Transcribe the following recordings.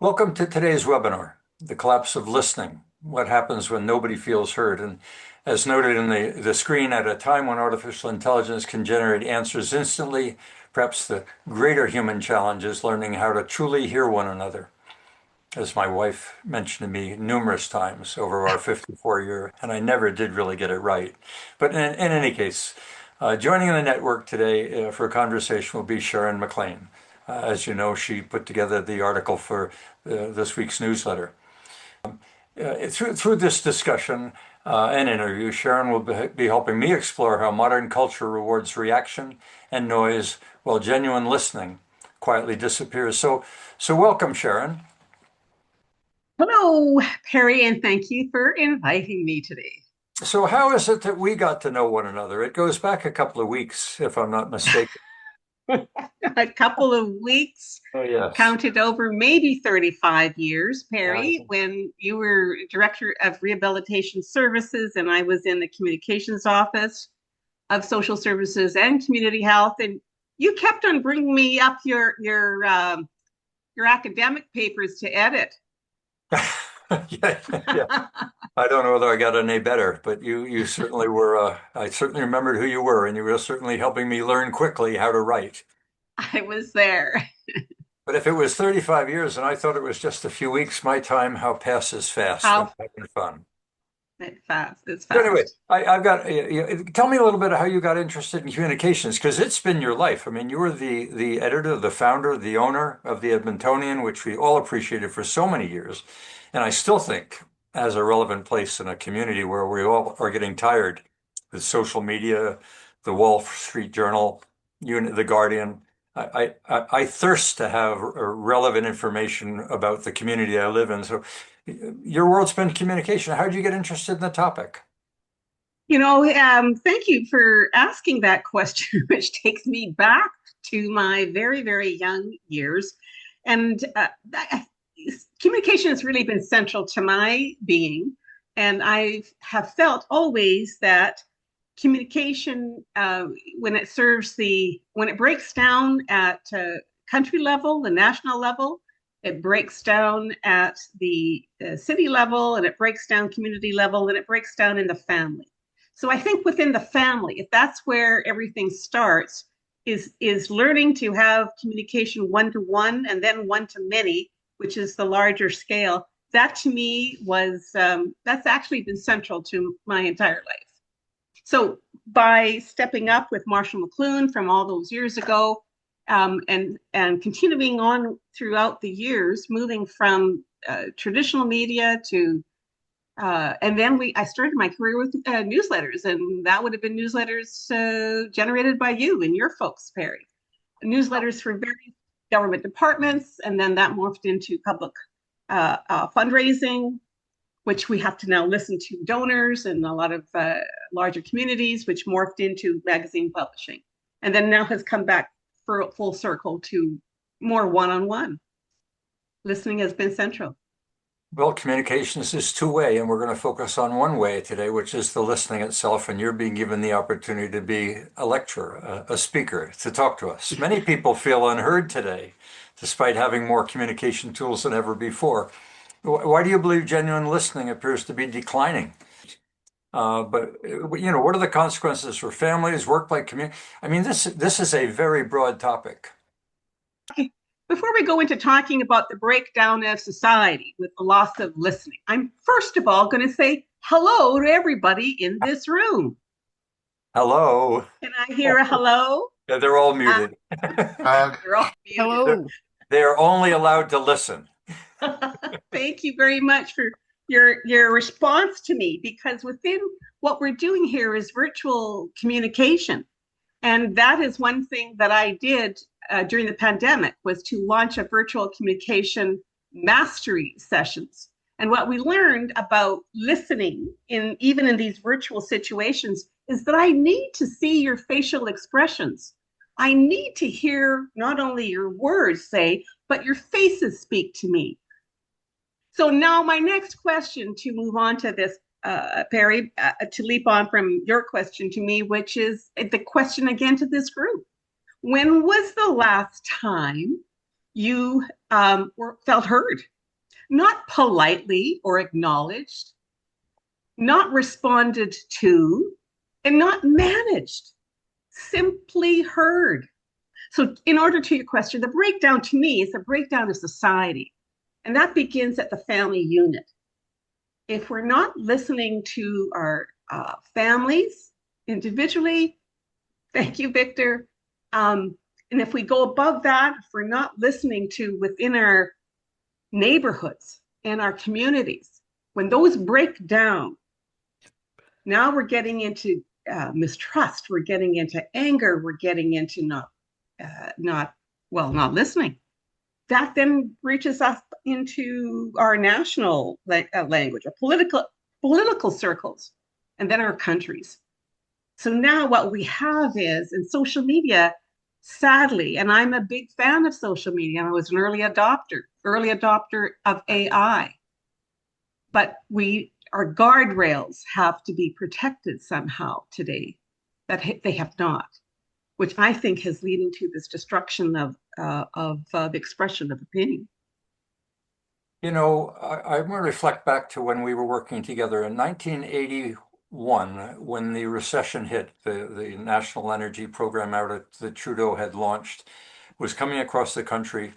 Welcome to today's webinar, The Collapse of Listening, What Happens When Nobody Feels Heard. And as noted in the screen, at a time when artificial intelligence can generate answers instantly, perhaps the greater human challenge is learning how to truly hear one another, as my wife mentioned to me numerous times over our 54-year, and I never did really get it right. But in any case, joining the network today for a conversation will be Sharon MacLean. As you know, she put together the article for this week's newsletter. Through this discussion and interview, Sharon will be helping me explore how modern culture rewards reaction and noise while genuine listening quietly disappears. So welcome, Sharon. Hello, Perry, and thank you for inviting me today. So how is it that we got to know one another? It goes back a couple of weeks, if I'm not mistaken. A couple of weeks, Oh, yes. counted over maybe 35 years, I Perry, when you were Director of Rehabilitation Services and I was in the Communications Office of Social Services and Community Health. And you kept on bringing me up your academic papers to edit. Yeah, yeah. I don't know whether I got any better, but you certainly were. I certainly remembered who you were, and you were certainly helping me learn quickly how to write. I was there. But if it was 35 years and I thought it was just a few weeks, my time, how passes fast when How having fun. it's So anyway, fast. I've got, tell me a little bit of how you got interested in communications, because it's been your life. I mean, you were the editor, the founder, the owner of the Edmontonian, which we all appreciated for so many years. And I still think has a relevant place in a community where we all are getting tired with social media, the Wall Street Journal, the Guardian. I thirst to have relevant information about the community I live in. So your world's been communication. How did you get interested in the topic? Thank you for asking that question, which takes me back to my very, very young years. And communication has really been central to my being. And I have felt always that communication, when it breaks down at country level, the national level, it breaks down at the city level, and it breaks down community level, and it breaks down in the family. So I think within the family, if that's where everything starts, is learning to have communication one to one and then one to many, which is the larger scale. That to me was that's actually been central to my entire life. So by stepping up with Marshall McLuhan from all those years ago, and continuing on throughout the years, moving from traditional media to and then I started my career with newsletters, and that would have been newsletters generated by you and your folks, Perry. Newsletters for various government departments, and then that morphed into public fundraising, which we have to now listen to donors and a lot of larger communities, which morphed into magazine publishing, and then now has come back for full circle to more one-on-one. Listening has been central. Well, communications is two-way, and we're going to focus on one way today, which is the listening itself. And you're being given the opportunity to be a lecturer, a speaker, to talk to us. Many people feel unheard today, despite having more communication tools than ever before. Why do you believe genuine listening appears to be declining? But what are the consequences for families, workplace, community? I mean, this is a very broad topic. Before we go into talking about the breakdown of society with the loss of listening, I'm first of all going to say hello to everybody in this room. Hello. Can I hear a hello? Yeah, they're all muted. You're all muted. Hello. They're only allowed to listen. Thank you very much for your response to me, because within what we're doing here is virtual communication. And that is one thing that I did during the pandemic, was to launch a virtual communication mastery sessions. And what we learned about listening even in these virtual situations is that I need to see your facial expressions. I need to hear not only your words say, but your faces speak to me. So now my next question, to move on to this, Perry, to leap on from your question to me, which is the question again to this group. When was the last time you felt heard, not politely or acknowledged, not responded to, and not managed, simply heard. So, in order to your question, the breakdown to me is a breakdown of society, and that begins at the family unit. If we're not listening to our families individually, thank you, Victor. And if we go above that, if we're not listening to within our neighborhoods and our communities, when those break down, now we're getting into mistrust, we're getting into anger, we're getting into not listening. That then reaches us into our national language, or political circles, and then our countries. So now what we have is in social media, sadly, and I'm a big fan of social media. I was an early adopter of AI, but our guardrails have to be protected somehow today that they have not, which I think has leading to this destruction of the expression of opinion. You know, I want to reflect back to when we were working together in 1981, when the recession hit, the National Energy Program that Trudeau had launched was coming across the country,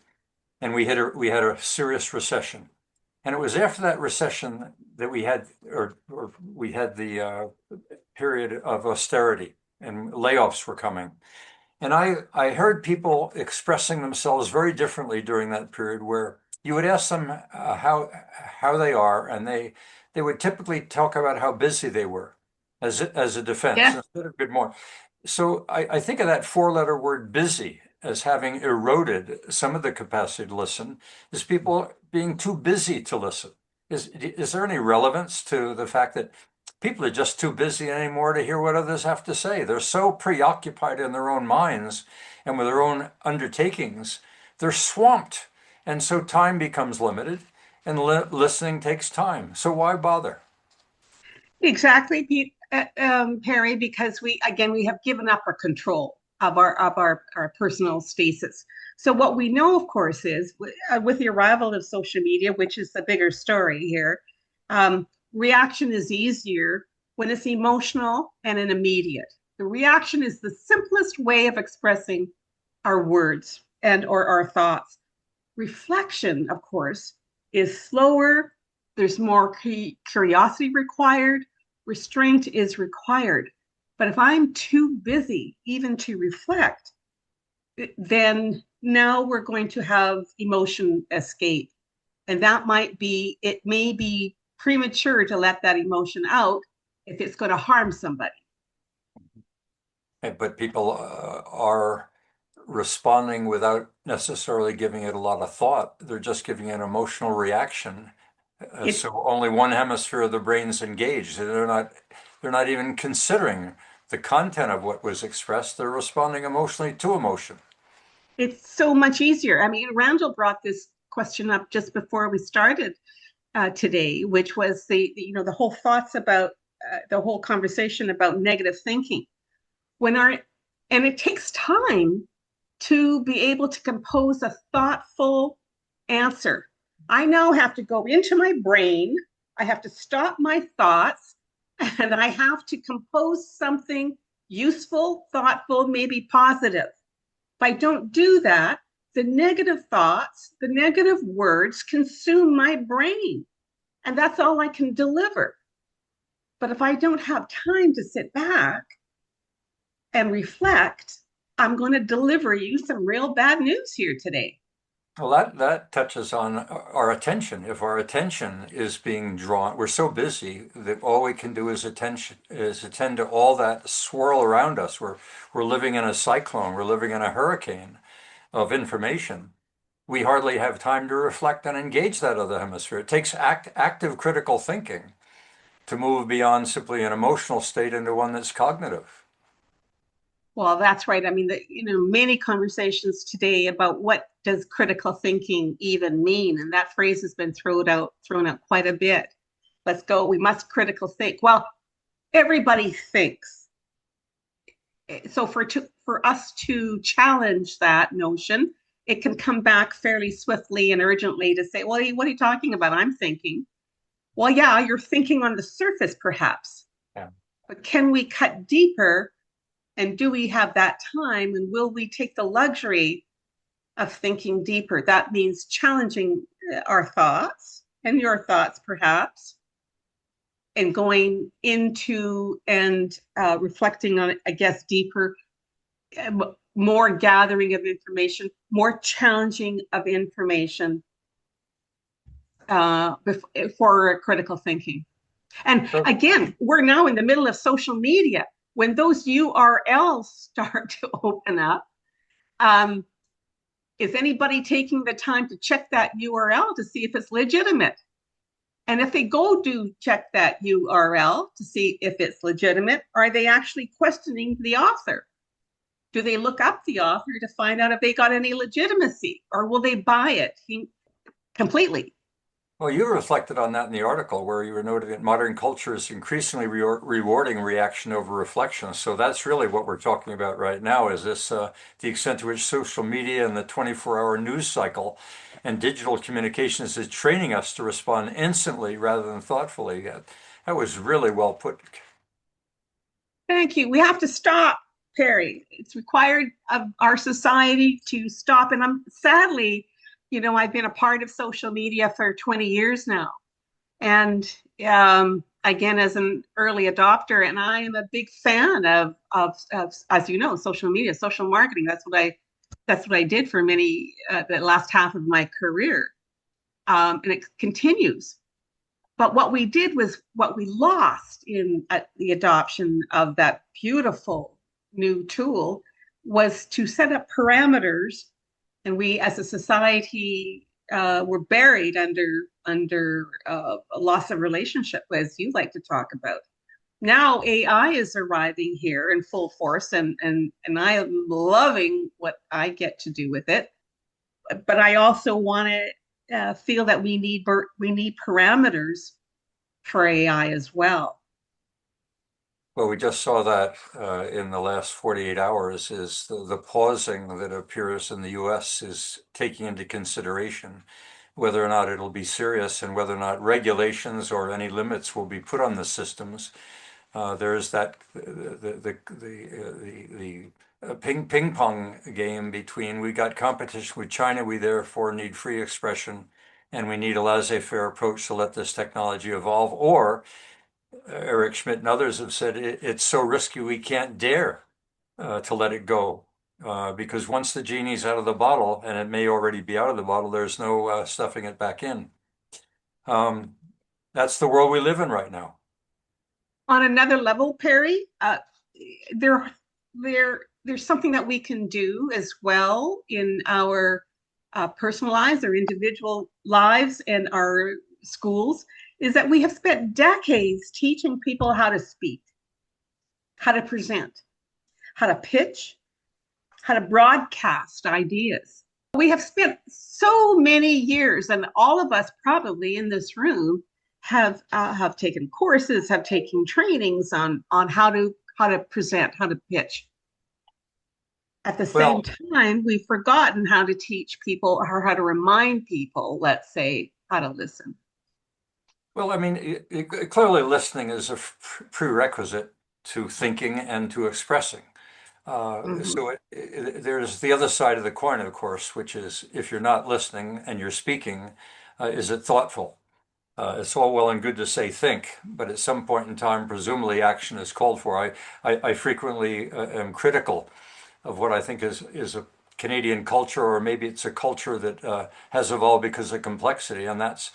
and we had a serious recession. And it was after that recession that we had the period of austerity, and layoffs were coming. And I heard people expressing themselves very differently during that period, where you would ask them how they are, and they would typically talk about how busy they were as a defense Yeah, instead of good morning. So I think of that four-letter word busy as having eroded some of the capacity to listen, is people being too busy to listen. Is there any relevance to the fact that people are just too busy anymore to hear what others have to say? They're so preoccupied in their own minds and with their own undertakings, they're swamped. And so time becomes limited, and listening takes time. So why bother? exactly, Pete, Perry, because we have given up our control of our personal stasis. So what we know, of course, is with the arrival of social media, which is the bigger story here, reaction is easier when it's emotional and an immediate. The reaction is the simplest way of expressing our words and or our thoughts. Reflection, of course, is slower. There's more curiosity required. Restraint is required. But if I'm too busy even to reflect, then now we're going to have emotion escape. And it may be premature to let that emotion out if it's going to harm somebody. But people are responding without necessarily giving it a lot of thought. They're just giving an emotional reaction. It, So only one hemisphere of the brain's engaged. They're not even considering the content of what was expressed. They're responding emotionally to emotion. it's so much easier. I mean, Randall brought this question up just before we started today, which was the whole thoughts about the whole conversation about negative thinking. And it takes time to be able to compose a thoughtful answer. I now have to go into my brain, I have to stop my thoughts, and I have to compose something useful, thoughtful, maybe positive. If I don't do that, the negative thoughts, the negative words consume my brain, and that's all I can deliver. But if I don't have time to sit back and reflect, I'm going to deliver you some real bad news here today. Well, that touches on our attention. If our attention is being drawn, we're so busy that all we can do is attend to all that swirl around us. We're living in a cyclone. We're living in a hurricane of information. We hardly have time to reflect and engage that other hemisphere. It takes active critical thinking to move beyond simply an emotional state into one that's cognitive. Well, that's right. I mean, many conversations today about what does critical thinking even mean, and that phrase has been thrown out quite a bit. Let's go. We must critical think. Well, everybody thinks. So for us to challenge that notion, it can come back fairly swiftly and urgently to say, well, what are you talking about? I'm thinking. Well, yeah, you're thinking on the surface, perhaps. Yeah. But can we cut deeper? And do we have that time? And will we take the luxury of thinking deeper? That means challenging our thoughts and your thoughts, perhaps, and going into and reflecting on it, I guess, deeper, more gathering of information, more challenging of information for critical thinking. And So, again, we're now in the middle of social media. When those URLs start to open up, is anybody taking the time to check that URL to see if it's legitimate? And if they go do check that URL to see if it's legitimate, are they actually questioning the author? Do they look up the author to find out if they got any legitimacy, or will they buy it completely? well, you reflected on that in the article where you were noting that modern culture is increasingly rewarding reaction over reflection. So that's really what we're talking about right now, is this the extent to which social media and the 24-hour news cycle and digital communications is training us to respond instantly rather than thoughtfully. That was really well put. Thank you. We have to stop, Perry. It's required of our society to stop. And I'm sadly, I've been a part of social media for 20 years now. And again, as an early adopter, and I am a big fan of as you know, social media, social marketing. That's what I did for the last half of my career, and it continues. But what we did was what we lost in the adoption of that beautiful new tool was to set up parameters, and we as a society were buried under a loss of relationship, as you like to talk about. Now AI is arriving here in full force, and I am loving what I get to do with it. But I also want to feel that we need parameters for AI as well. Well, we just saw that in the last 48 hours is the pausing that appears in the US is taking into consideration whether or not it'll be serious and whether or not regulations or any limits will be put on the systems. There's that the ping pong game between we got competition with China, we therefore need free expression, and we need a laissez-faire approach to let this technology evolve, or Eric Schmidt and others have said it's so risky we can't dare to let it go. Because once the genie's out of the bottle, and it may already be out of the bottle, there's no stuffing it back in. That's the world we live in right now. On another level, Perry, there, there's something that we can do as well in our personal lives, our individual lives, and our schools, is that we have spent decades teaching people how to speak, how to present, how to pitch, how to broadcast ideas. We have spent so many years, and all of us probably in this room have taken courses, have taken trainings on how to present, how to pitch. At the same Well, time, we've forgotten how to teach people or how to remind people, let's say, how to listen. well, I mean, clearly listening is a prerequisite to thinking and to expressing. Mhm. So there's the other side of the coin, of course, which is if you're not listening and you're speaking, is it thoughtful? It's all well and good to say think, but at some point in time, presumably action is called for. I frequently am critical of what I think is a Canadian culture, or maybe it's a culture that has evolved because of complexity, and that's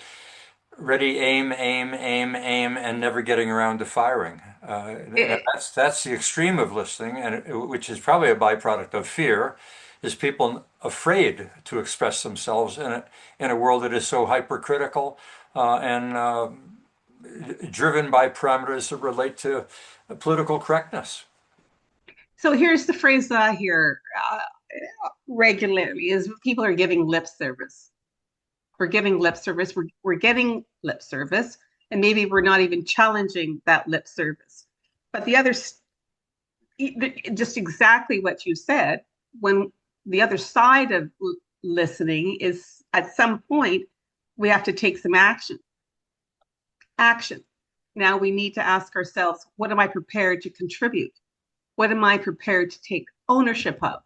ready, aim, aim, aim, aim, and never getting around to firing. Now It- that's the extreme of listening, and which is probably a byproduct of fear, is people afraid to express themselves in a world that is so hypercritical and driven by parameters that relate to political correctness. so here's the phrase that I hear regularly: is people are giving lip service. We're giving lip service. We're getting lip service, and maybe we're not even challenging that lip service. But the other, just exactly what you said, when the other side of listening is at some point we have to take some action. Action. Now we need to ask ourselves, what am I prepared to contribute? What am I prepared to take ownership of?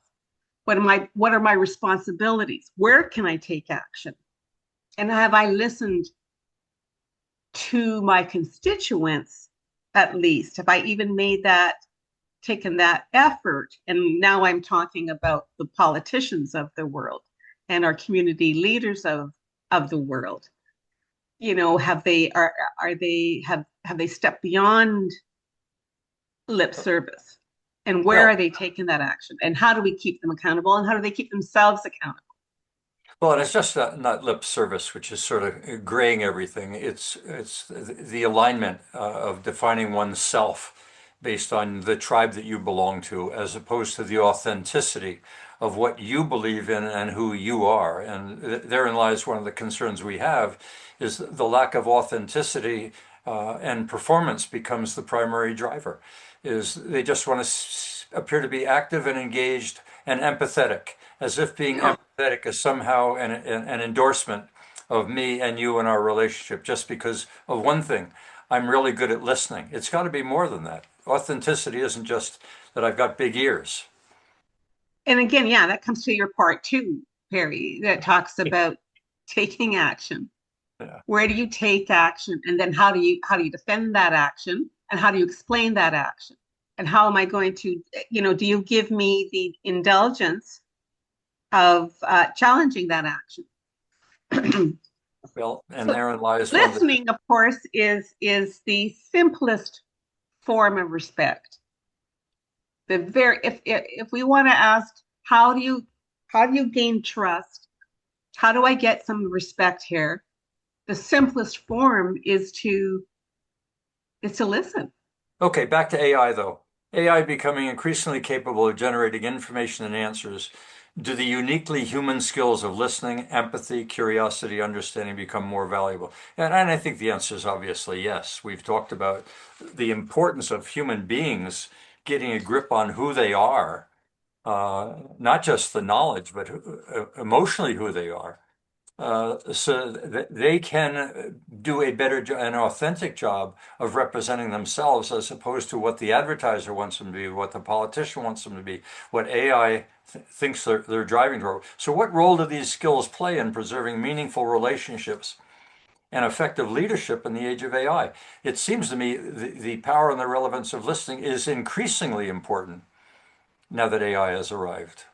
What are my responsibilities? Where can I take action? And have I listened to my constituents at least? Have I even taken that effort? And now I'm talking about the politicians of the world and our community leaders of the world. You know, have they stepped beyond lip service? And where Well, are they taking that action? And how do we keep them accountable? And how do they keep themselves accountable? Well, and it's just not lip service, which is sort of graying everything. It's the alignment of defining oneself based on the tribe that you belong to, as opposed to the authenticity of what you believe in and who you are. And therein lies one of the concerns we have, is the lack of authenticity, and performance becomes the primary driver. Is they just want to appear to be active and engaged and empathetic, as if being Yeah. empathetic is somehow an endorsement of me and you and our relationship just because of one thing. I'm really good at listening. It's got to be more than that. Authenticity isn't just that I've got big ears. And again, yeah, that comes to your part two, Perry, that talks about taking action. Yeah. Where do you take action? And then how do you defend that action? And how do you explain that action? And how am I going to, do you give me the indulgence of challenging that action? Well, and So therein lies one of the. listening, of course, is the simplest form of respect. The very if we want to ask, how do you gain trust? How do I get some respect here? The simplest form is to listen. Okay, back to AI though. AI becoming increasingly capable of generating information and answers. Do the uniquely human skills of listening, empathy, curiosity, understanding become more valuable? And I think the answer is obviously yes. We've talked about the importance of human beings getting a grip on who they are, not just the knowledge, but emotionally who they are, so that they can do a better, an authentic job of representing themselves as opposed to what the advertiser wants them to be, what the politician wants them to be, what AI thinks they're driving toward. So, what role do these skills play in preserving meaningful relationships and effective leadership in the age of AI? It seems to me the power and the relevance of listening is increasingly important now that AI has arrived.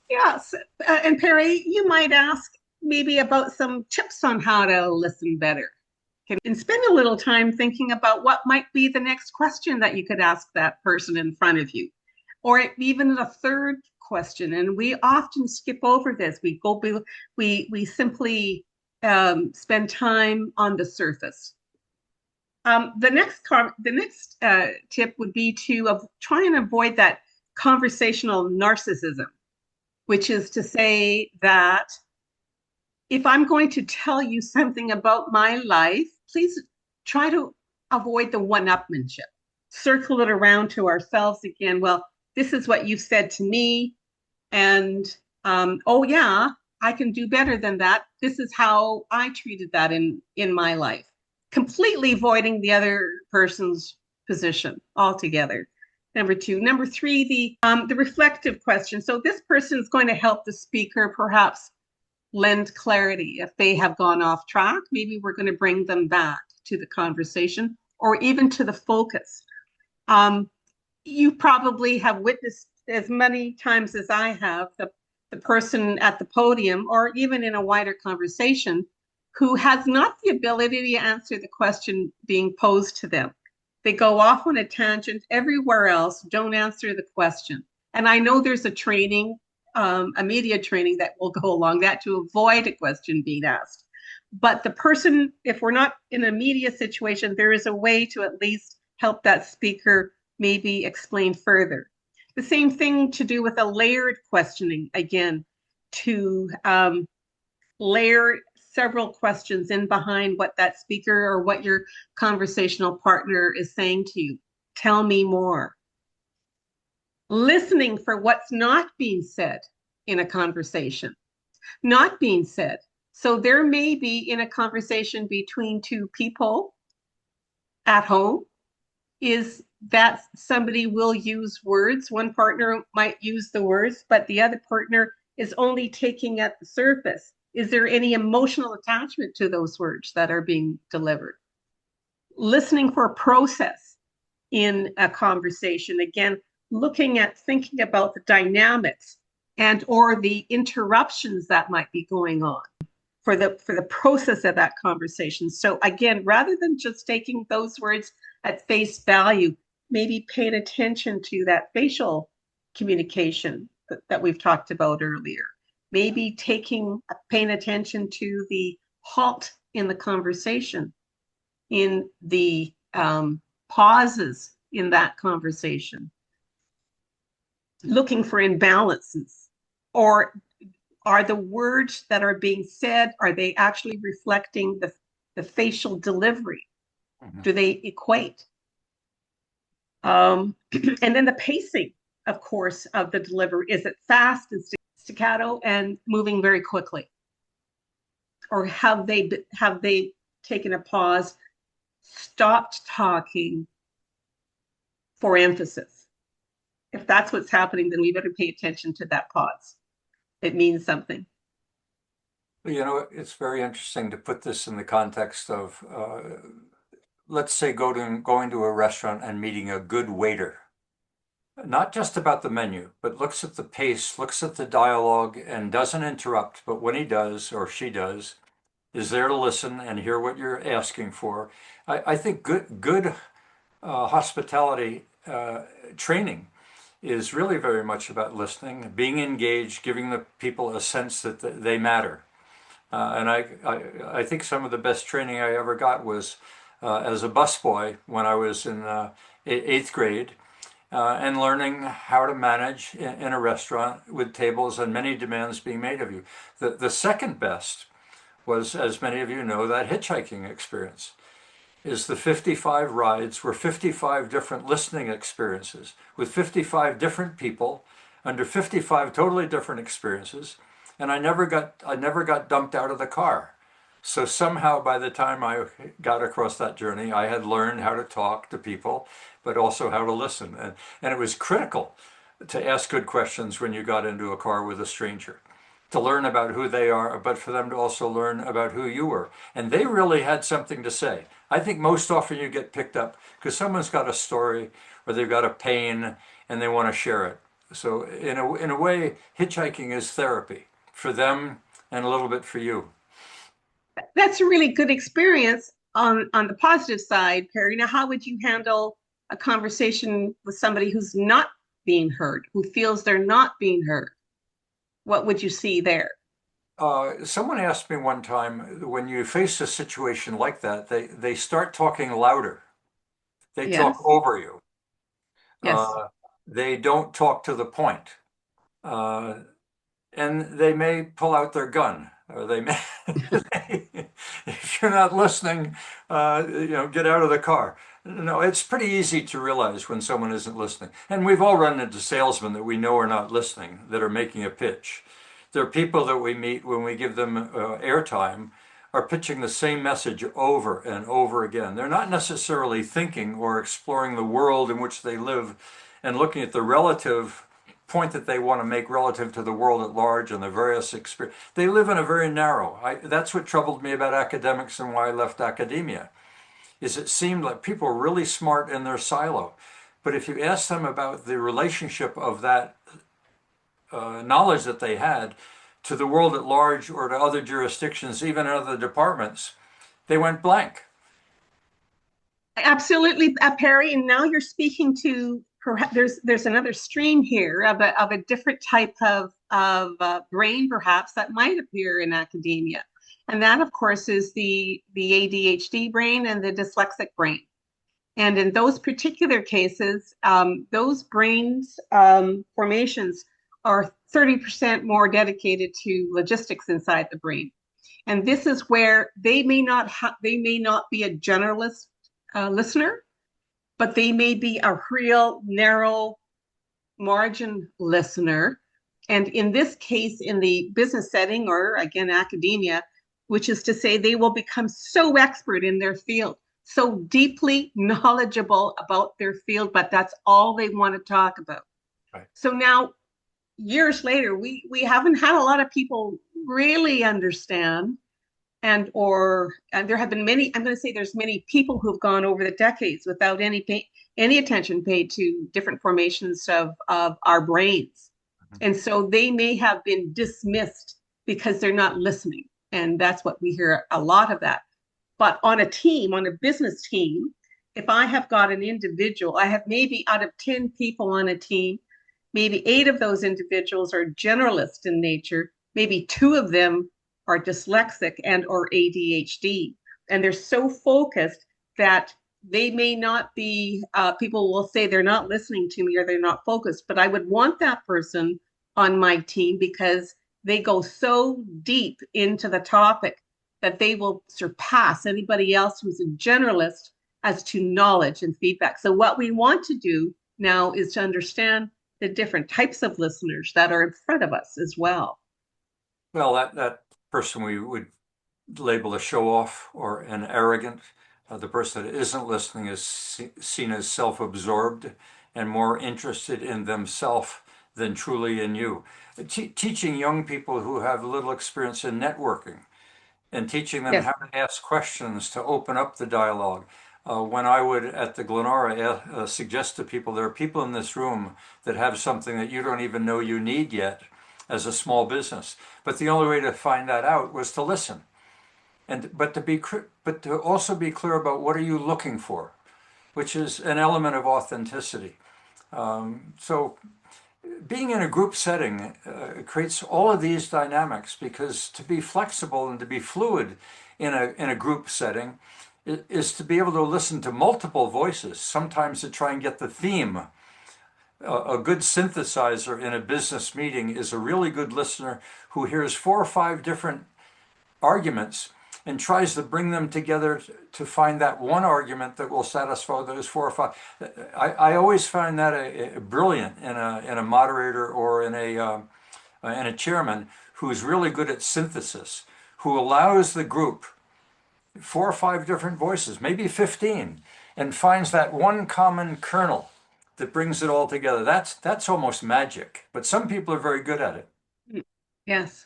Yes. And Perry, you might ask maybe about some tips on how to listen better. And spend a little time thinking about what might be the next question that you could ask that person in front of you, or even a third question. And we often skip over this. We simply spend time on the surface. The next tip would be to try and avoid that conversational narcissism, which is to say that if I'm going to tell you something about my life, please try to avoid the one-upmanship. Circle it around to ourselves again. Well, this is what you've said to me, and oh yeah, I can do better than that. This is how I treated that in my life. Completely avoiding the other person's position altogether. Number two. Number three, the reflective question. So this person is going to help the speaker perhaps lend clarity. If they have gone off track, maybe we're going to bring them back to the conversation or even to the focus. You probably have witnessed as many times as I have the person at the podium or even in a wider conversation who has not the ability to answer the question being posed to them. They go off on a tangent everywhere else, don't answer the question. And I know there's a media training that will go along that to avoid a question being asked. But the person, if we're not in a media situation, there is a way to at least help that speaker maybe explain further. The same thing to do with a layered questioning, again, to layer several questions in behind what that speaker or what your conversational partner is saying to you. Tell me more. Listening for what's not being said in a conversation. not being said. So there may be in a conversation between two people at home is that somebody will use words. One partner might use the words, but the other partner is only taking at the surface. Is there any emotional attachment to those words that are being delivered? Listening for a process in a conversation. Again, looking at thinking about the dynamics and or the interruptions that might be going on for the process of that conversation. So again, rather than just taking those words at face value, maybe paying attention to that facial communication that we've talked about earlier. Maybe paying attention to the halt in the conversation, in the pauses in that conversation, looking for imbalances, or are the words that are being said, are they actually reflecting the facial delivery? Mm-hmm. Do they equate? And then the pacing, of course, of the delivery. Is it fast and staccato and moving very quickly? Or have they taken a pause, stopped talking for emphasis? If that's what's happening, then we better pay attention to that pause. It means something. You know, it's very interesting to put this in the context of, let's say, going to a restaurant and meeting a good waiter. Not just about the menu, but looks at the pace, looks at the dialogue, and doesn't interrupt. But when he does, or she does, is there to listen and hear what you're asking for. I think good hospitality training is really very much about listening, being engaged, giving the people a sense that they matter. And I think some of the best training I ever got was as a busboy when I was in eighth grade, and learning how to manage in a restaurant with tables and many demands being made of you. The second best was, as many of you know, that hitchhiking experience. Is the 55 rides were 55 different listening experiences with 55 different people under 55 totally different experiences, and I never got dumped out of the car. So somehow by the time I got across that journey, I had learned how to talk to people, but also how to listen. And it was critical to ask good questions when you got into a car with a stranger, to learn about who they are, but for them to also learn about who you were. And they really had something to say. I think most often you get picked up because someone's got a story or they've got a pain and they want to share it. So in a way, hitchhiking is therapy for them and a little bit for you. That's a really good experience on the positive side, Perry. Now, how would you handle a conversation with somebody who's not being heard, who feels they're not being heard? What would you see there? Someone asked me one time, when you face a situation like that, they start talking louder. They talk Yes. over you. Yes. They don't talk to the point. And they may pull out their gun, or they may, if you're not listening, get out of the car. No, it's pretty easy to realize when someone isn't listening. And we've all run into salesmen that we know are not listening, that are making a pitch. There are people that we meet when we give them airtime are pitching the same message over and over again. They're not necessarily thinking or exploring the world in which they live and looking at the relative point that they want to make relative to the world at large and the various experiences. They live in a very narrow. That's what troubled me about academics and why I left academia, is it seemed like people were really smart in their silo. But if you ask them about the relationship of that knowledge that they had to the world at large or to other jurisdictions, even other departments, they went blank. Absolutely, Perry. And now you're speaking to perhaps there's another stream here of a different type of brain, perhaps that might appear in academia, and that, of course, is the ADHD brain and the dyslexic brain. And in those particular cases, those brains formations are 30% more dedicated to logistics inside the brain. And this is where they may not be a generalist listener, but they may be a real narrow margin listener And in this case, in the business setting or again, academia, which is to say they will become so expert in their field, so deeply knowledgeable about their field, but that's all they want to talk about. Right. So now, years later, we haven't had a lot of people really understand, and there have been many. I'm going to say there's many people who've gone over the decades without any attention paid to different formations of our brains, and so they may have been dismissed because they're not listening, and that's what we hear a lot of that. But on a team, on a business team, if I have got an individual, I have maybe out of 10 people on a team, maybe 8 of those individuals are generalist in nature, maybe 2 of them are dyslexic and or ADHD. And they're so focused that they may not be, people will say they're not listening to me or they're not focused, but I would want that person on my team because they go so deep into the topic that they will surpass anybody else who's a generalist as to knowledge and feedback. So what we want to do now is to understand the different types of listeners that are in front of us as well. Well, that person we would label a show off or an arrogant. The person that isn't listening is seen as self-absorbed and more interested in themselves than truly in you. Teaching young people who have little experience in networking and teaching them Yes. how to ask questions to open up the dialogue. When I would at the Glenora suggest to people, there are people in this room that have something that you don't even know you need yet as a small business. But the only way to find that out was to listen. But to also be clear about what are you looking for, which is an element of authenticity. So being in a group setting creates all of these dynamics because to be flexible and to be fluid in a group setting is to be able to listen to multiple voices, sometimes to try and get the theme. A good synthesizer in a business meeting is a really good listener who hears 4 or 5 different arguments and tries to bring them together to find that one argument that will satisfy those 4 or 5. I always find that brilliant in a moderator or in a chairman who's really good at synthesis, who allows the group 4 or 5 different voices, maybe 15, and finds that one common kernel that brings it all together. That's almost magic, but some people are very good at it. Yes.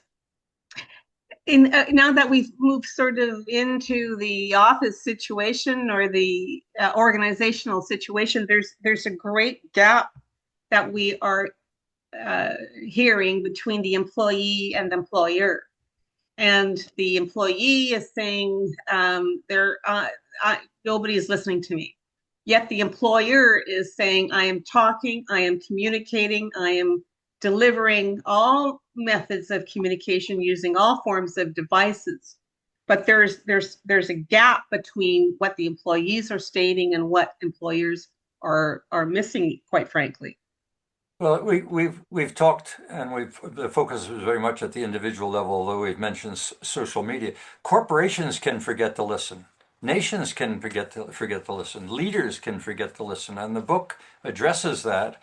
In now that we've moved sort of into the office situation or the organizational situation, there's a great gap that we are hearing between the employee and the employer. And the employee is saying, nobody is listening to me. Yet the employer is saying, I am talking, I am communicating, I am delivering all methods of communication using all forms of devices. But there's a gap between what the employees are stating and what employers are missing, quite frankly. Well, we've talked, and the focus is very much at the individual level, although we've mentioned social media. Corporations can forget to listen. Nations can forget to listen. Leaders can forget to listen. And the book addresses that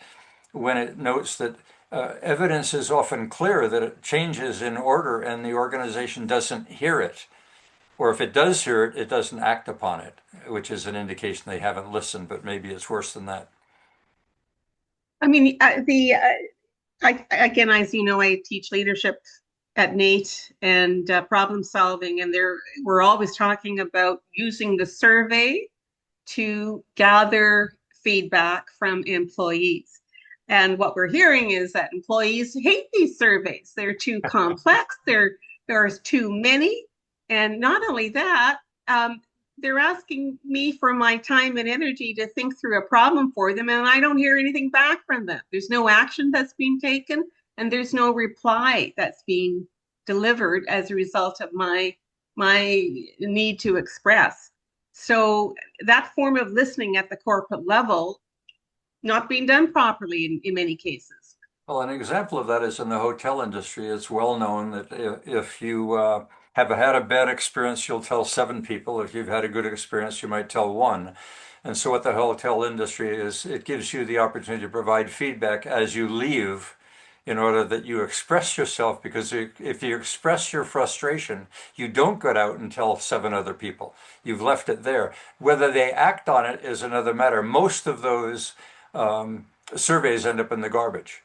when it notes that evidence is often clear that it changes in order and the organization doesn't hear it. Or if it does hear it, it doesn't act upon it, which is an indication they haven't listened, but maybe it's worse than that. I mean, again, as you know, I teach leadership at NATE and problem solving, and we're always talking about using the survey to gather feedback from employees. And what we're hearing is that employees hate these surveys. They're too complex. There's too many. And not only that, they're asking me for my time and energy to think through a problem for them, and I don't hear anything back from them. There's no action that's being taken, and there's no reply that's being delivered as a result of my need to express. So that form of listening at the corporate level not being done properly in many cases. Well, an example of that is in the hotel industry. It's well known that if you have had a bad experience, you'll tell 7 people. If you've had a good experience, you might tell 1. And so what the hotel industry is, it gives you the opportunity to provide feedback as you leave in order that you express yourself, because if you express your frustration, you don't go out and tell 7 other people. You've left it there. Whether they act on it is another matter. Most of those surveys end up in the garbage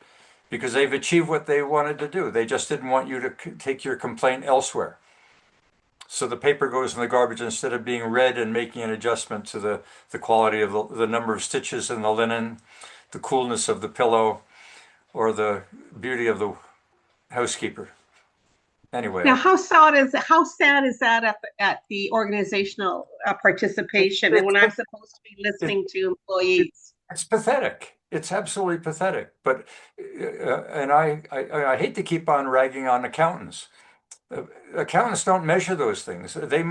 because they've achieved what they wanted to do. They just didn't want you to take your complaint elsewhere. So the paper goes in the garbage instead of being read and making an adjustment to the quality of the number of stitches in the linen, the coolness of the pillow, or the beauty of the housekeeper. Now, Anyway, how sad is that at the organizational participation, and it, when I'm supposed to be it, listening to it, employees? it's pathetic. It's absolutely pathetic. But and I hate to keep on ragging on accountants. Accountants don't measure those things. They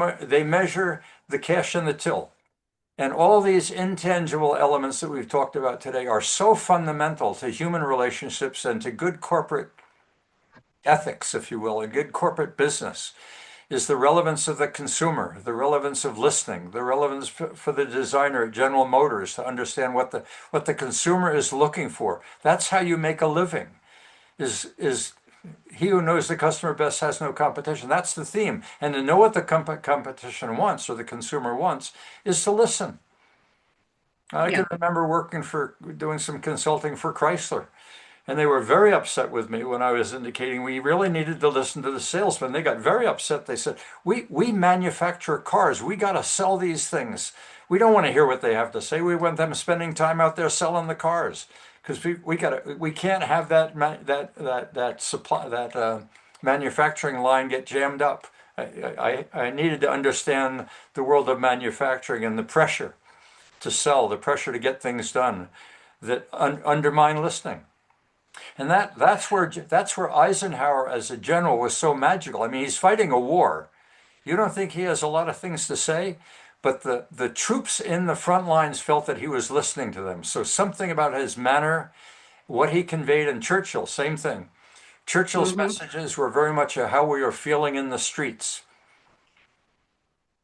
measure the cash in the till. And all these intangible elements that we've talked about today are so fundamental to human relationships and to good corporate ethics, if you will, and good corporate business, is the relevance of the consumer, the relevance of listening, the relevance for the designer at General Motors to understand what the consumer is looking for. That's how you make a living. Is he who knows the customer best has no competition. That's the theme. And to know what the competition wants or the consumer wants is to listen. I Yeah. can remember doing some consulting for Chrysler, and they were very upset with me when I was indicating we really needed to listen to the salesman. They got very upset. They said, we manufacture cars. We got to sell these things. We don't want to hear what they have to say. We want them spending time out there selling the cars because we can't have that supply manufacturing line get jammed up. I needed to understand the world of manufacturing and the pressure to sell, the pressure to get things done that undermine listening. And that's where Eisenhower as a general was so magical. I mean, he's fighting a war. You don't think he has a lot of things to say, but the troops in the front lines felt that he was listening to them. So something about his manner, what he conveyed, and Churchill, same thing. Churchill's Hmm. messages were very much how we are feeling in the streets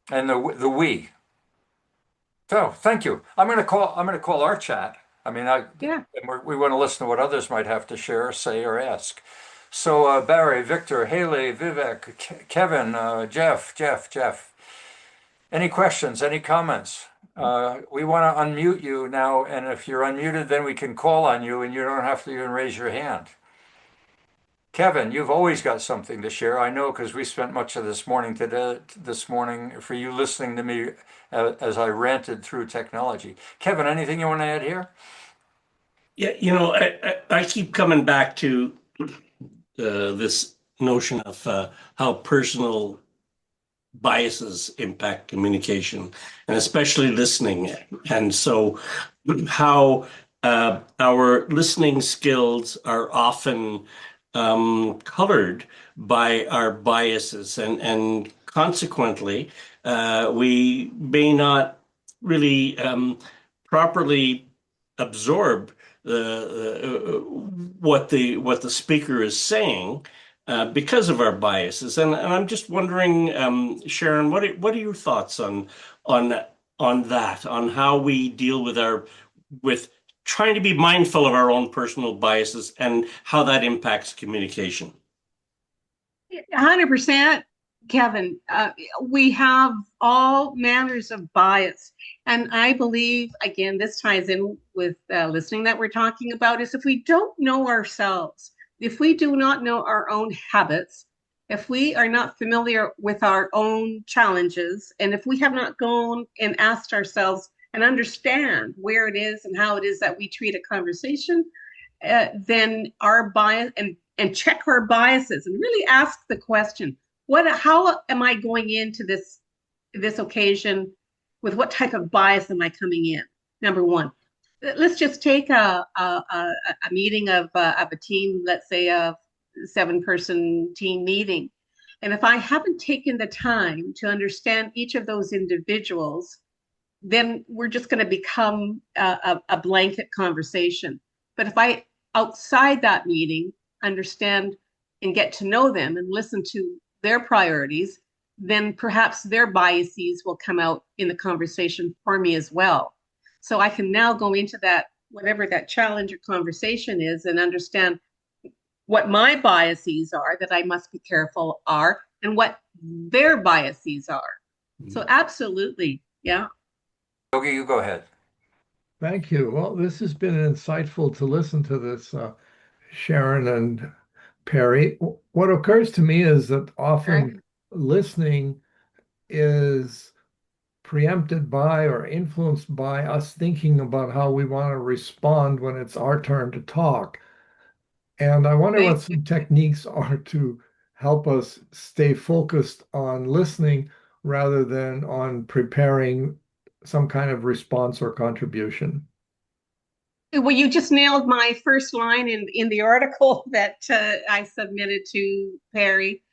and the we. So thank you. I'm going to call our chat. I mean, Yeah. we want to listen to what others might have to share, say, or ask. So Barry, Victor, Haley, Vivek, Kevin, Jeff. Any questions? Any comments? We want to unmute you now, and if you're unmuted, then we can call on you, and you don't have to even raise your hand. Kevin, you've always got something to share. I know because we spent much of this morning for you listening to me as I ranted through technology. Kevin, anything you want to add here? Yeah, I keep coming back to this notion of how personal biases impact communication and especially listening. And so how our listening skills are often colored by our biases, and consequently, we may not really properly absorb what the speaker is saying because of our biases. And I'm just wondering, Sharon, what are your thoughts on that, on how we deal with trying to be mindful of our own personal biases and how that impacts communication? 100%, Kevin. We have all manners of bias. And I believe, again, this ties in with listening that we're talking about, is if we don't know ourselves, if we do not know our own habits, if we are not familiar with our own challenges, and if we have not gone and asked ourselves and understand where it is and how it is that we treat a conversation, then our bias and check our biases and really ask the question, how am I going into this occasion, with what type of bias am I coming in? Number one. Let's just take a meeting of a team, let's say a 7-person team meeting. And if I haven't taken the time to understand each of those individuals, then we're just going to become a blanket conversation. But if I, outside that meeting, understand and get to know them and listen to their priorities, then perhaps their biases will come out in the conversation for me as well. So I can now go into that, whatever that challenge or conversation is, and understand what my biases are that I must be careful are, and what their biases are. So absolutely, yeah. Yogi, you go ahead. Thank you. Well, this has been insightful to listen to this, Sharon and Perry. What occurs to me is that often listening is preempted by or influenced by us thinking about how we want to respond when it's our turn to talk. And I wonder what some techniques are to help us stay focused on listening rather than on preparing some kind of response or contribution. Well, you just nailed my first line in the article that I submitted to Perry.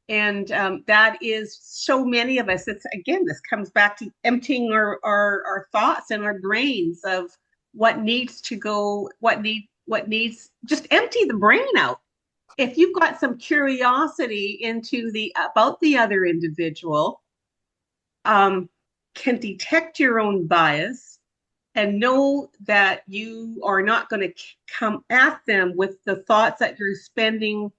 And that is so many of us. It's again, this comes back to emptying our thoughts and our brains of what needs to go, what needs, just empty the brain out. If you've got some curiosity into the about the other individual, can detect your own bias and know that you are not going to come at them with the thoughts that you're spending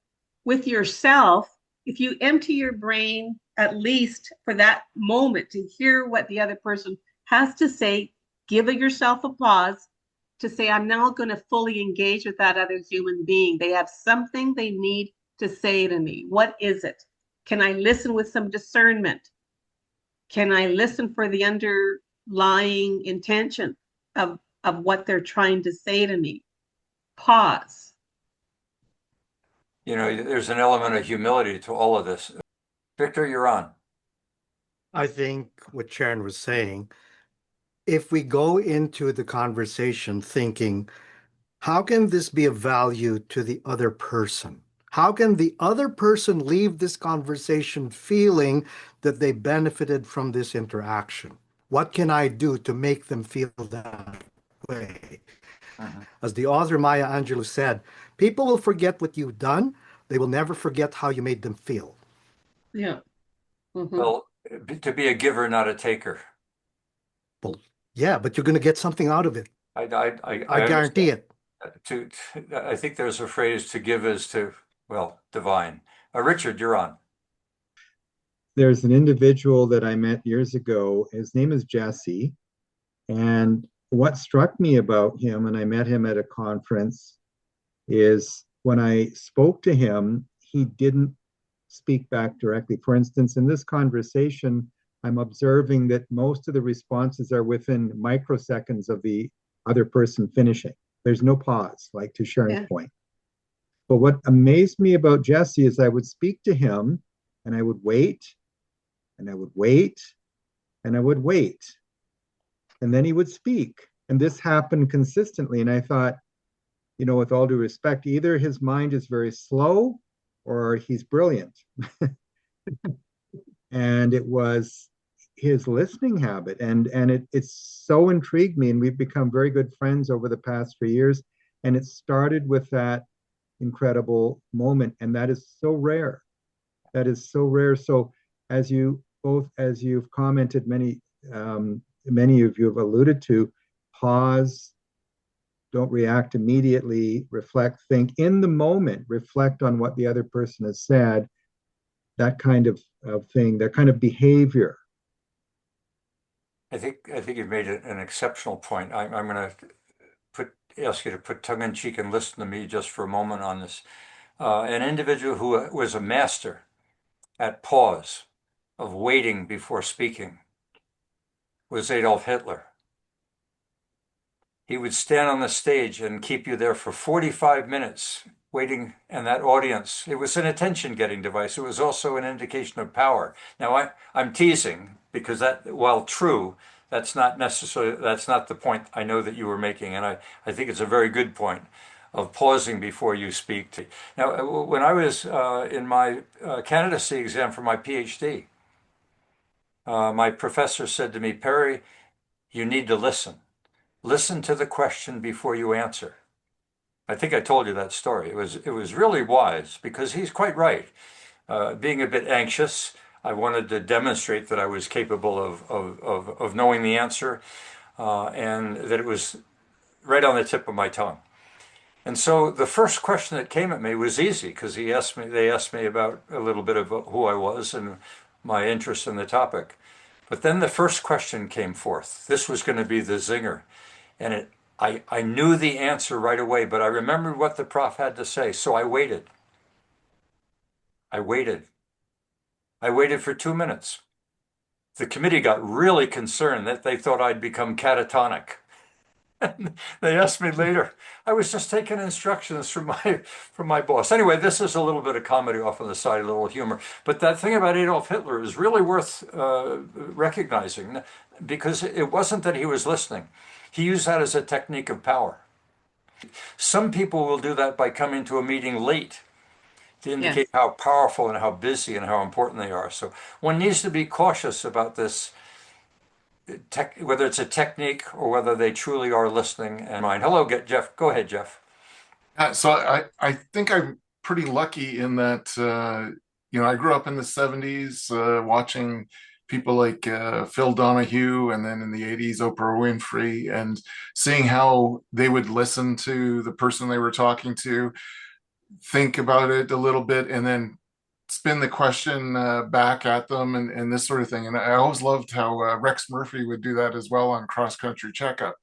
with yourself. If you empty your brain, at least for that moment, to hear what the other person has to say, give yourself a pause to say, I'm now going to fully engage with that other human being. They have something they need to say to me. What is it? Can I listen with some discernment? Can I listen for the underlying intention of what they're trying to say to me? Pause. You know, there's an element of humility to all of this. Victor, you're on. I think what Sharon was saying, if we go into the conversation thinking, how can this be of value to the other person? How can the other person leave this conversation feeling that they benefited from this interaction? What can I do to make them feel that way? As the author Maya Angelou said, people will forget what you've done. They will never forget how you made them feel. Yeah. Mm-hmm. Well, to be a giver, not a taker. Well, yeah, but you're going to get something out of it. I guarantee it. I think there's a phrase, to give is to, well, divine. Richard, you're on. There's an individual that I met years ago. His name is Jesse. And what struck me about him, and I met him at a conference, is when I spoke to him, he didn't speak back directly. For instance, in this conversation, I'm observing that most of the responses are within microseconds of the other person finishing. There's no pause, like to Sharon's point. But what amazed me about Jesse is I would speak to him and I would wait and I would wait and I would wait. And then he would speak. And this happened consistently. And I thought, you know, with all due respect, either his mind is very slow or he's brilliant. And it was his listening habit. And it's so intrigued me. And we've become very good friends over the past 3 years. And it started with that incredible moment. And that is so rare. That is so rare. So as you've commented, many of you have alluded to, pause, don't react immediately, reflect, think in the moment, reflect on what the other person has said, that kind of thing, that kind of behavior. I think you've made an exceptional point. I'm going to ask you to put tongue in cheek and listen to me just for a moment on this. An individual who was a master at pause, of waiting before speaking, was Adolf Hitler. He would stand on the stage and keep you there for 45 minutes waiting, and that audience, it was an attention-getting device. It was also an indication of power. Now, I'm teasing because that, while true, that's not the point I know that you were making, and I think it's a very good point of pausing before you speak. Now, when I was in my candidacy exam for my PhD, my professor said to me, Perry, you need to listen. Listen to the question before you answer. I think I told you that story. It was really wise because he's quite right. Being a bit anxious, I wanted to demonstrate that I was capable of knowing the answer and that it was right on the tip of my tongue. And so the first question that came at me was easy because they asked me about a little bit of who I was and my interest in the topic. But then the first question came forth. This was going to be the zinger. And I knew the answer right away, but I remembered what the prof had to say. So I waited. I waited. I waited for 2 minutes. The committee got really concerned that they thought I'd become catatonic. They asked me later. I was just taking instructions from my boss. Anyway, this is a little bit of comedy off on the side, a little humor. But that thing about Adolf Hitler is really worth recognizing because it wasn't that he was listening. He used that as a technique of power. Some people will do that by coming to a meeting late to indicate Yes. how powerful and how busy and how important they are. So one needs to be cautious about this whether it's a technique or whether they truly are listening and mind. Hello, Jeff. Go ahead, Jeff. So I think I'm pretty lucky in that I grew up in the 70s watching people like Phil Donahue, and then in the 80s Oprah Winfrey, and seeing how they would listen to the person they were talking to, think about it a little bit, and then spin the question back at them, and this sort of thing. And I always loved how Rex Murphy would do that as well on Cross Country Checkup.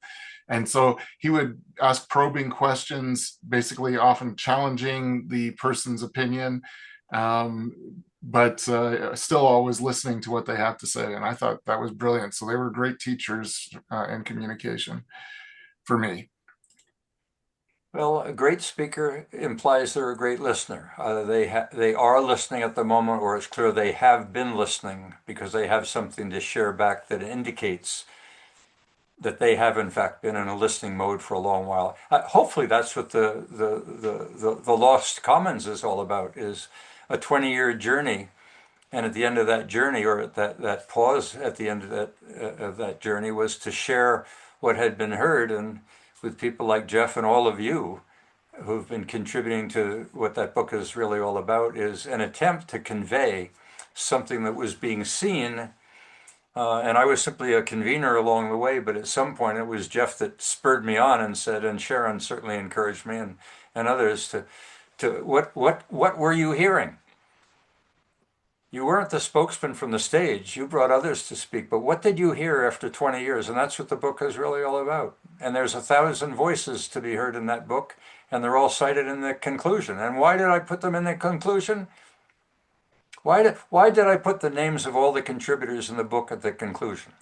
And so he would ask probing questions, basically often challenging the person's opinion, but still always listening to what they have to say. And I thought that was brilliant. So they were great teachers in communication for me. Well, a great speaker implies they're a great listener. They are listening at the moment, or it's clear they have been listening because they have something to share back that indicates that they have in fact been in a listening mode for a long while. Hopefully, that's what the Lost Commons is all about: is a 20-year journey, and at the end of that journey, or that pause at the end of that journey, was to share what had been heard, and with people like Jeff and all of you who've been contributing to what that book is really all about, is an attempt to convey something that was being seen. And I was simply a convener along the way, but at some point it was Jeff that spurred me on and said, and Sharon certainly encouraged me and others to what were you hearing? You weren't the spokesman from the stage. You brought others to speak. But what did you hear after 20 years? And that's what the book is really all about. And there's 1,000 voices to be heard in that book, and they're all cited in the conclusion. And why did I put them in the conclusion? Why did I put the names of all the contributors in the book at the conclusion?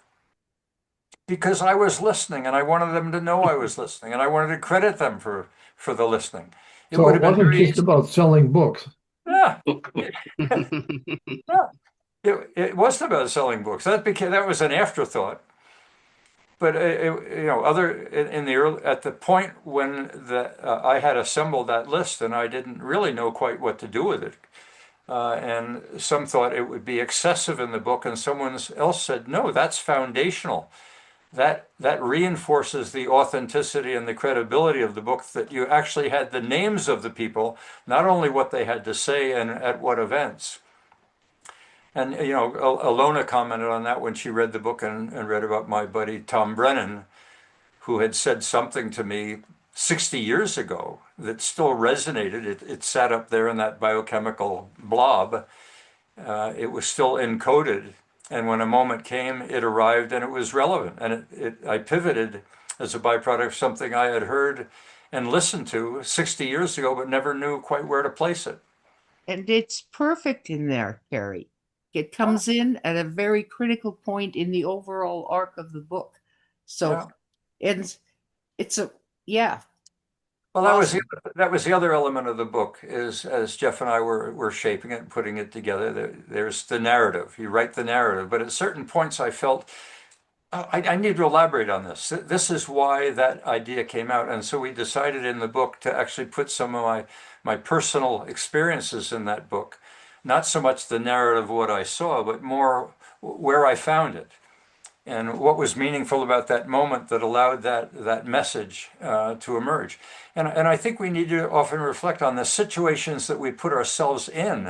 Because I was listening, and I wanted them to know I was listening, and I wanted to credit them for the listening. It So would it have been wasn't very just easy. about selling books. Yeah. Yeah. It wasn't about selling books. That was an afterthought. But other in the early, at the point when I had assembled that list, and I didn't really know quite what to do with it, and some thought it would be excessive in the book, and someone else said, "No, that's foundational. That reinforces the authenticity and the credibility of the book. That you actually had the names of the people, not only what they had to say and at what events." And Alona commented on that when she read the book and read about my buddy Tom Brennan, who had said something to me 60 years ago that still resonated. It sat up there in that biochemical blob. It was still encoded. And when a moment came, it arrived and it was relevant. And I pivoted as a byproduct of something I had heard and listened to 60 years ago, but never knew quite where to place it. And it's perfect in there, Carrie. It comes in at a very critical point in the overall arc of the book. So it's yeah. Well, Awesome. that was the other element of the book, is as Jeff and I were shaping it and putting it together. There's the narrative. You write the narrative, but at certain points I felt I need to elaborate on this. This is why that idea came out, and so we decided in the book to actually put some of my personal experiences in that book, not so much the narrative of what I saw, but more where I found it and what was meaningful about that moment that allowed that message to emerge. And I think we need to often reflect on the situations that we put ourselves in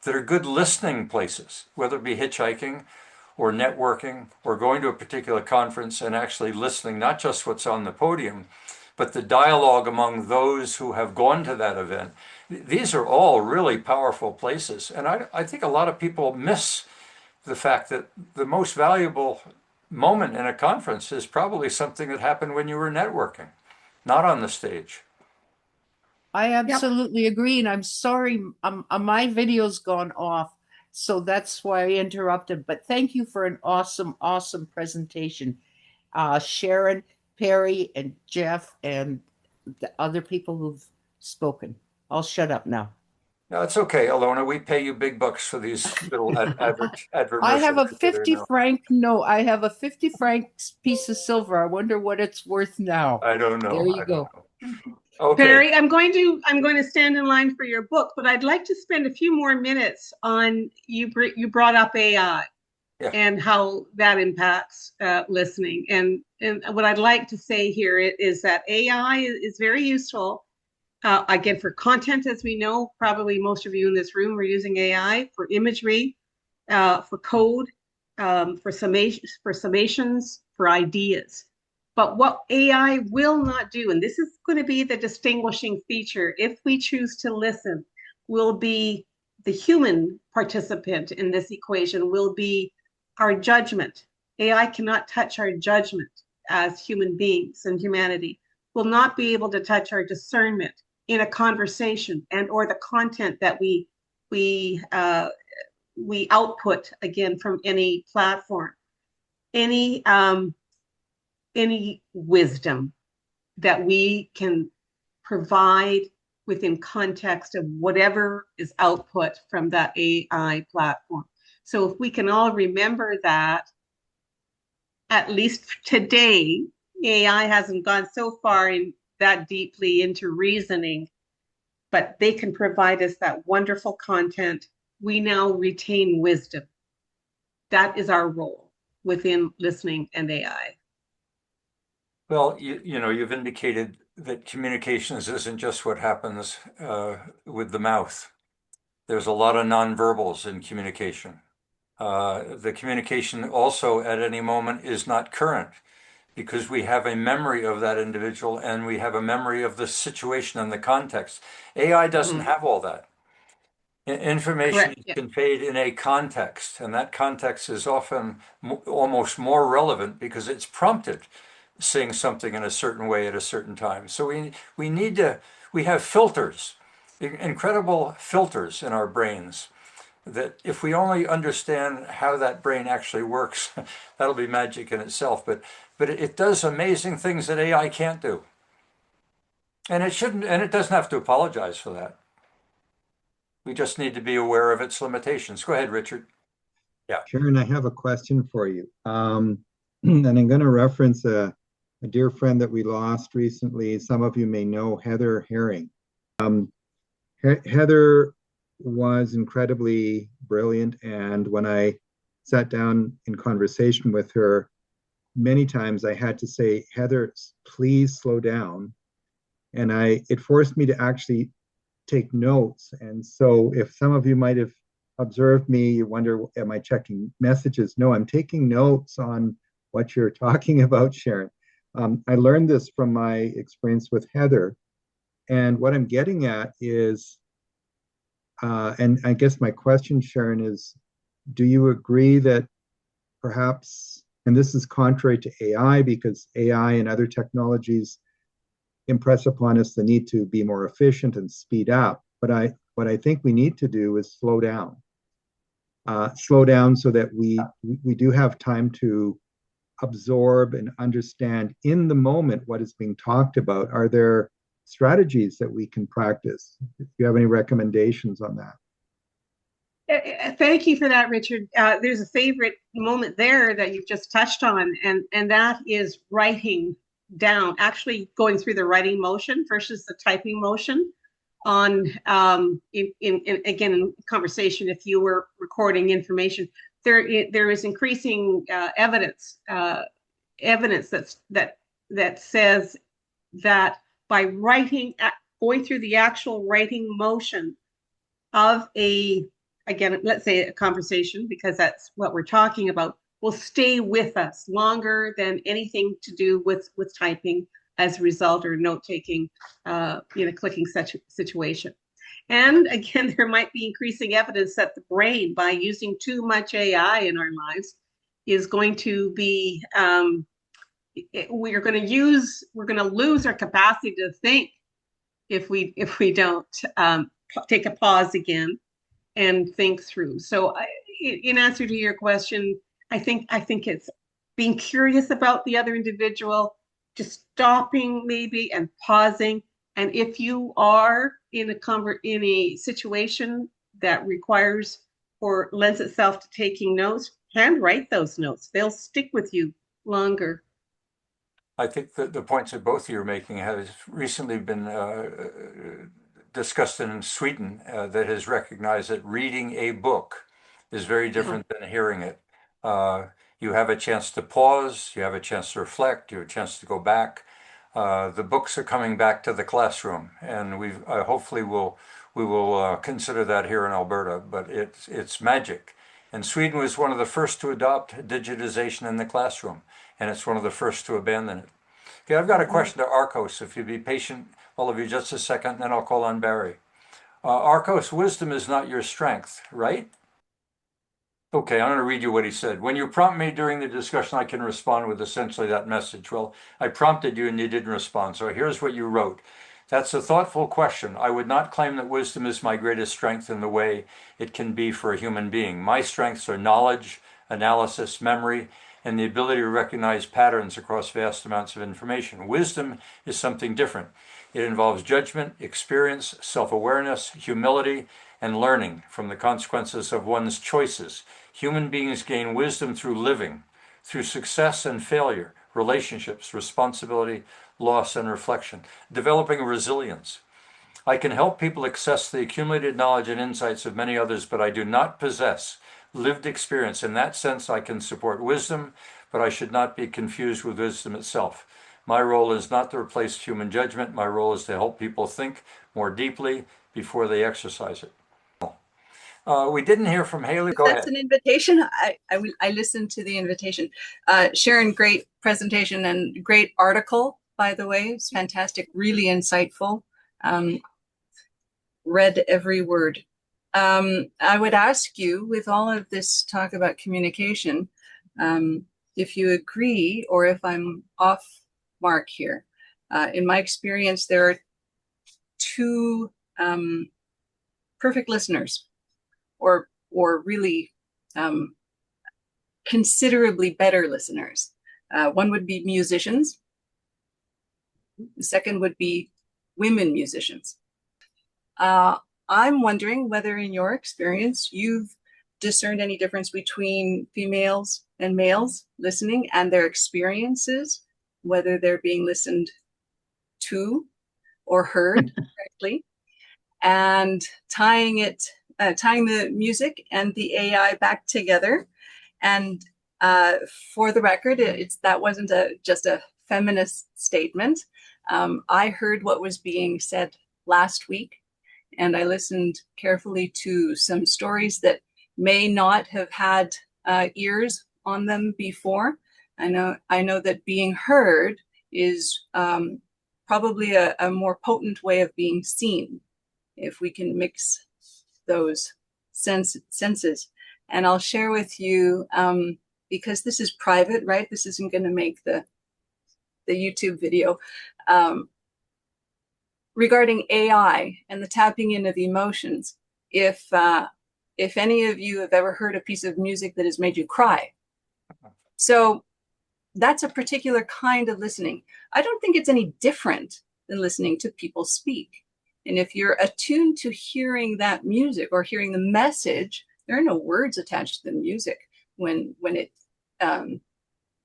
that are good listening places, whether it be hitchhiking or networking or going to a particular conference and actually listening, not just what's on the podium, but the dialogue among those who have gone to that event, these are all really powerful places. And I think a lot of people miss the fact that the most valuable moment in a conference is probably something that happened when you were networking, not on the stage. I Yep. absolutely agree, and I'm sorry, my video's gone off, so that's why I interrupted. But thank you for an awesome, awesome presentation, Sharon, Perry, and Jeff, and the other people who've spoken. I'll shut up now. No, it's okay, Alona. We pay you big bucks for these little I have a advertisements. 50 franc, no, I have a 50 franc piece of silver. I wonder what it's worth now. I don't know. There you go. Okay. Perry, I'm going to stand in line for your book, but I'd like to spend a few more minutes on you brought up AI. Yeah. And how that impacts listening. And what I'd like to say here is that AI is very useful, again, for content, as we know. Probably most of you in this room are using AI for imagery, for code, for summations, for ideas. But what AI will not do, and this is going to be the distinguishing feature, if we choose to listen, will be the human participant in this equation, will be our judgment. AI cannot touch our judgment as human beings and humanity, will not be able to touch our discernment in a conversation and or the content that we output, again, from any platform. Any wisdom that we can provide within context of whatever is output from that AI platform. So if we can all remember that, at least today, AI hasn't gone so far that deeply into reasoning, but they can provide us that wonderful content. We now retain wisdom. That is our role within listening and AI. Well, you've indicated that communications isn't just what happens with the mouth. There's a lot of nonverbals in communication. The communication also at any moment is not current because we have a memory of that individual and we have a memory of the situation and the context. AI doesn't have all that. Information is conveyed in a context, and that context is often almost more relevant because it's prompted saying something in a certain way at a certain time. So we have filters, incredible filters in our brains that if we only understand how that brain actually works, that'll be magic in itself. But it does amazing things that AI can't do. And it shouldn't, and it doesn't have to apologize for that. We just need to be aware of its limitations. Go ahead, Richard. Yeah. Sharon, I have a question for you. And I'm going to reference a dear friend that we lost recently. Some of you may know Heather Herring. Heather was incredibly brilliant, and when I sat down in conversation with her, many times I had to say, Heather, please slow down. And it forced me to actually take notes. And so if some of you might have observed me, you wonder, am I checking messages? No, I'm taking notes on what you're talking about, Sharon. I learned this from my experience with Heather. And what I'm getting at is, and I guess my question, Sharon, is, do you agree that perhaps, and this is contrary to AI, because AI and other technologies impress upon us the need to be more efficient and speed up. But what I think we need to do is slow down so that we do have time to absorb and understand in the moment what is being talked about. Are there strategies that we can practice? If you have any recommendations on that. Thank you for that, Richard. There's a favorite moment there that you've just touched on, and that is writing down, actually going through the writing motion versus the typing motion on, in conversation, if you were recording information, there is increasing evidence that says that by going through the actual writing motion of again, let's say a conversation, because that's what we're talking about, will stay with us longer than anything to do with typing as a result, or note-taking in a clicking situation. And again, there might be increasing evidence that the brain, by using too much AI in our lives, is going to be, we're going to lose our capacity to think if we don't take a pause again and think through. So in answer to your question, I think it's being curious about the other individual, just stopping maybe and pausing. And if you are in a situation that requires or lends itself to taking notes, handwrite those notes. They'll stick with you longer. I think that the points that both of you are making has recently been discussed in Sweden, that has recognized that reading a book is very different than hearing it. You have a chance to pause, you have a chance to reflect, you have a chance to go back. The books are coming back to the classroom, and we hopefully we will consider that here in Alberta. But it's magic. And Sweden was one of the first to adopt digitization in the classroom, and it's one of the first to abandon it. Okay, I've got a question to Arcos. If you'd be patient, all of you, just a second, then I'll call on Barry. Arcos, wisdom is not your strength, right? Okay, I'm going to read you what he said. When you prompt me during the discussion, I can respond with essentially that message. Well, I prompted you and you didn't respond. So here's what you wrote. That's a thoughtful question. I would not claim that wisdom is my greatest strength in the way it can be for a human being. My strengths are knowledge, analysis, memory, and the ability to recognize patterns across vast amounts of information. Wisdom is something different. It involves judgment, experience, self-awareness, humility, and learning from the consequences of one's choices. Human beings gain wisdom through living, through success and failure, relationships, responsibility, loss, and reflection, developing resilience. I can help people access the accumulated knowledge and insights of many others, but I do not possess lived experience. In that sense, I can support wisdom, but I should not be confused with wisdom itself. My role is not to replace human judgment. My role is to help people think more deeply before they exercise it. We didn't hear from Haley. Go That's ahead. an invitation. I listened to the invitation. Sharon, great presentation and great article, by the way. It's fantastic, really insightful. Read every word. I would ask you, with all of this talk about communication, if you agree or if I'm off mark here. In my experience, there are two perfect listeners, or really considerably better listeners. One would be musicians. The second would be women musicians. I'm wondering whether in your experience you've discerned any difference between females and males listening and their experiences, whether they're being listened to or heard correctly, and tying the music and the AI back together. And for the record, that wasn't just a feminist statement. I heard what was being said last week, and I listened carefully to some stories that may not have had ears on them before. I know that being heard is probably a more potent way of being seen, if we can mix those senses. And I'll share with you, because this is private, right? This isn't going to make the YouTube video. Regarding AI and the tapping in of emotions, if any of you have ever heard a piece of music that has made you cry, so that's a particular kind of listening. I don't think it's any different than listening to people speak. And if you're attuned to hearing that music or hearing the message, there are no words attached to the music when it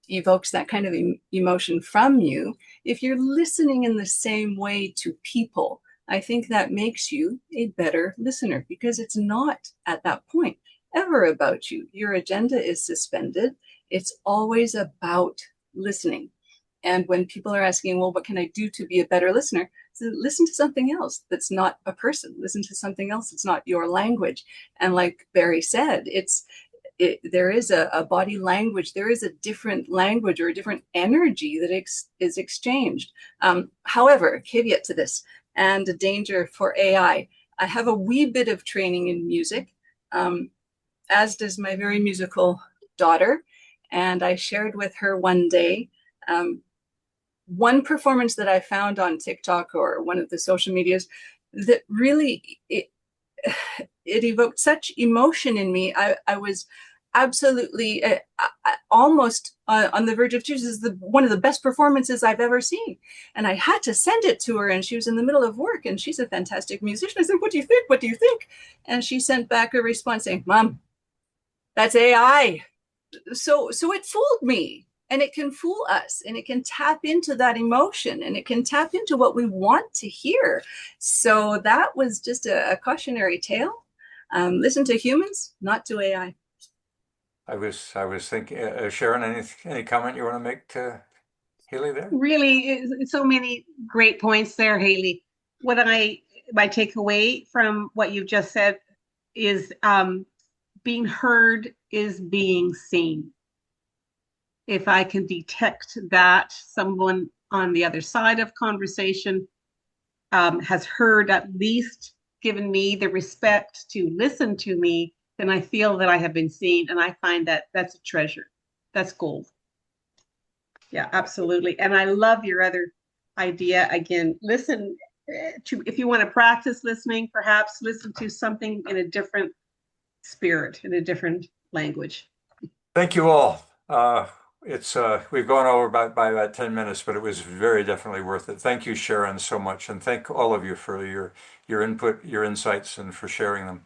evokes that kind of emotion from you. If you're listening in the same way to people, I think that makes you a better listener, because it's not at that point ever about you. Your agenda is suspended. It's always about listening. And when people are asking, well, what can I do to be a better listener? So listen to something else that's not a person. Listen to something else that's not your language. And like Barry said, it's there is a body language, there is a different language or a different energy that is exchanged. However, caveat to this, and a danger for AI. I have a wee bit of training in music, as does my very musical daughter. And I shared with her one day one performance that I found on TikTok or one of the social medias that really it evoked such emotion in me. I was absolutely almost on the verge of tears. This is one of the best performances I've ever seen. And I had to send it to her, and she was in the middle of work, and she's a fantastic musician. I said, "What do you think? What do you think?" And she sent back a response saying, "Mom, that's AI." So it fooled me. And it can fool us, and it can tap into that emotion, and it can tap into what we want to hear. So that was just a cautionary tale. Listen to humans, not to AI. I was thinking, Sharon, any comment you want to make to Haley there? Really, so many great points there, Haley. My takeaway from what you've just said is being heard is being seen. If I can detect that someone on the other side of conversation has heard, at least given me the respect to listen to me, then I feel that I have been seen, and I find that that's a treasure. That's gold. Yeah, absolutely. And I love your other idea. Again, listen to, if you want to practice listening, perhaps listen to something in a different spirit, in a different language. Thank you all. We've gone over by about 10 minutes, but it was very definitely worth it. Thank you, Sharon, so much, and thank all of you for your input, your insights, and for sharing them.